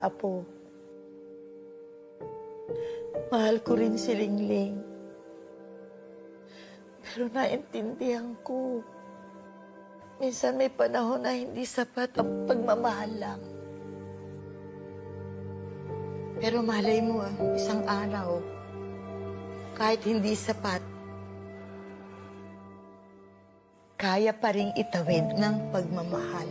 Apo, mahal ko rin si Lingling. Pero naintindihan ko. Minsan may panahon na hindi sapat ang pagmamahal lang. Pero malay mo, isang araw, kahit hindi sapat, kaya pa rin itawid ng pagmamahal.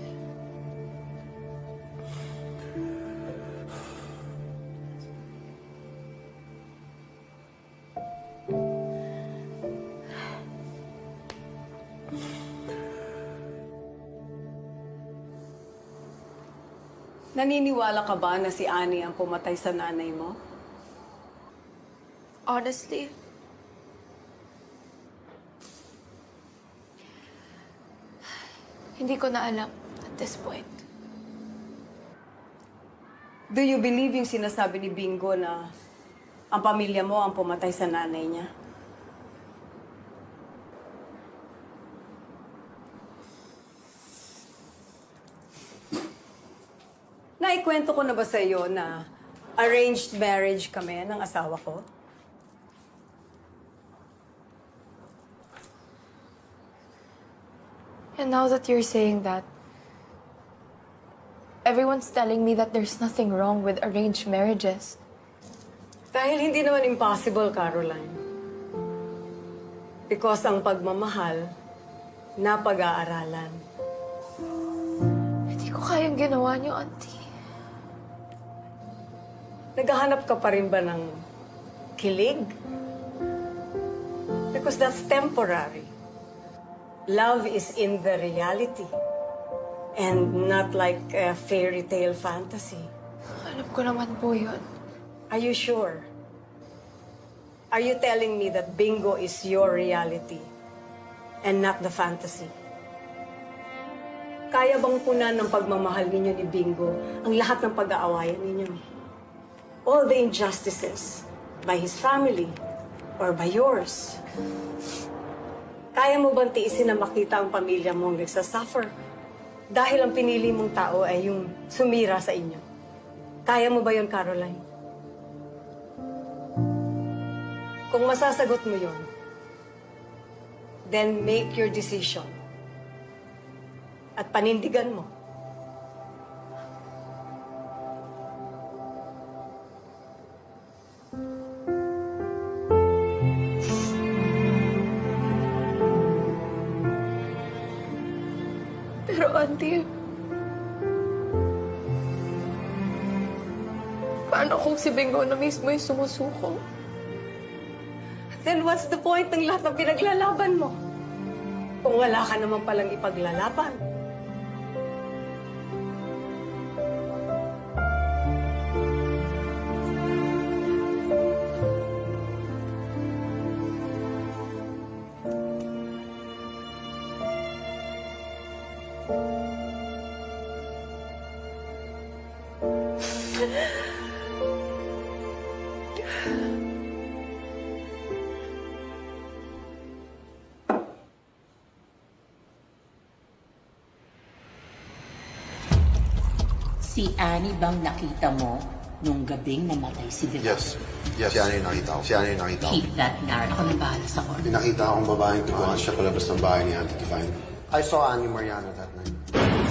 Naniniwala ka ba na si Annie ang pumatay sa nanay mo? Honestly, hindi ko na alam at this point. Do you believe yung sinasabi ni Bingo na ang pamilya mo ang pumatay sa nanay niya? Naikwento ko na ba sa iyo na arranged marriage kami ng asawa ko? And now that you're saying that, everyone's telling me that there's nothing wrong with arranged marriages. Dahil hindi naman impossible, Caroline. Because ang pagmamahal, napag-aaralan. Hindi ko kayang ginawa niyo, Auntie. Naghahanap ka pa rin ba ng kilig? Because that's temporary. Love is in the reality and not like a fairy tale fantasy. Alam ko naman po yun. Are you sure? Are you telling me that Bingo is your reality and not the fantasy? Kaya bang punan ng pagmamahal ninyo ni Bingo ang lahat ng pag-aawayan ninyo? All the injustices by his family or by yours. Kaya mo bang tiisin na makita ang pamilya mong nagsasuffer? Dahil ang pinili mong tao ay yung sumira sa inyo. Kaya mo ba yun, Caroline? Kung masasagot mo yun, then make your decision. At panindigan mo. Pero, Auntie, paano kung si Bingo na mismo yung sumusuko? Then what's the point ng lahat ng pinaglalaban mo? Kung wala ka naman palang ipaglalaban. Si Annie bang nakita mo nung gabing namatay si Dilaw? Yes. Yes. Si Annie nakita ko. Si Annie nakita ko. Keep that narrative. Ako na bahala sa court. Nakita akong babaeng tuguan siya palabas ng bahay ni Auntie Divine. I saw Annie Mariano that night.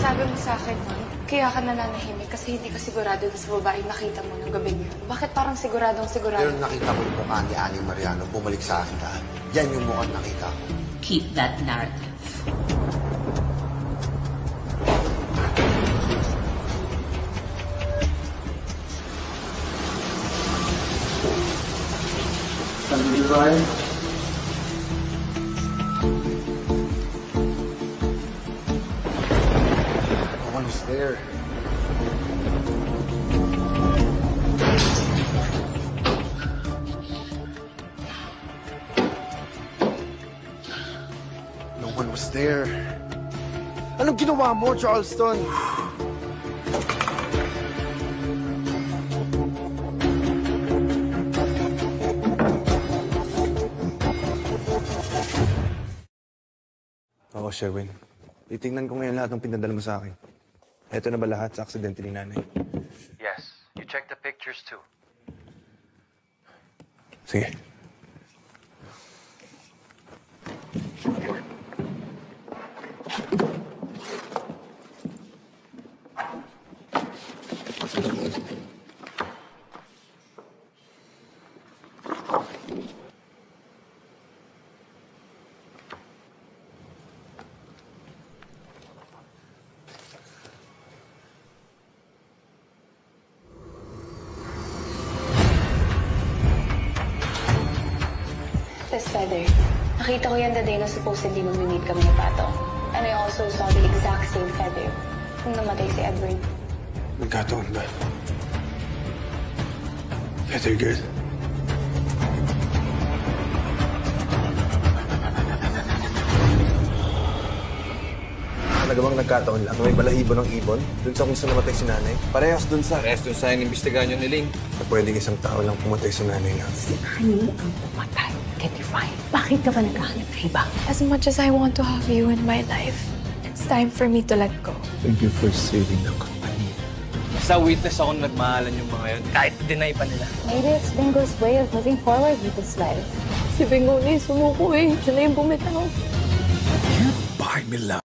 Sabi mo sa akin, man, kaya ka nananahimik kasi hindi ka sigurado na sa babaeng nakita mo nung gabi niya. Bakit parang siguradong sigurado? Pero nakita ko yung mukha ni Annie Mariano bumalik sa akin lahat. Yan yung mukhang nakita ko. Keep that narrative. Divine? No one was there. No one was there. Anong ginawa mo, Charleston? Oo, Sherwin. Titingnan ko ngayon lahat ng pinadala mo sa akin. Eto na ba lahat sa aksidente ni nanay? Yes. Cheers too. Sige. Tess Feather, nakita ko yan the day na supposedly mag-meet kami ni Pato. And I also saw the exact same feather nung namatay si Edward. Nagkataon ba? Better good. Talaga bang nagkataon lang? May balahibo ng ibon? Doon sa kung saan namatay si nanay? Parehas doon sa... Parehas doon sa inimbestigahan yun ni Ling. Na pwedeng isang tao lang pumatay sa nanay na. Si Annie ang pumatay kay Divine. Bakit ka ba naghahanap ng iba? As much as I want to have you in my life, it's time for me to let go. Thank you for saving the company. Sa witness ako nagmahalan yung mga yun. Kahit deny pa nila. Maybe it's Bingo's way of moving forward with his life. Si Bingo na sumuko eh. Siya na yung bumitaw. Buy me love.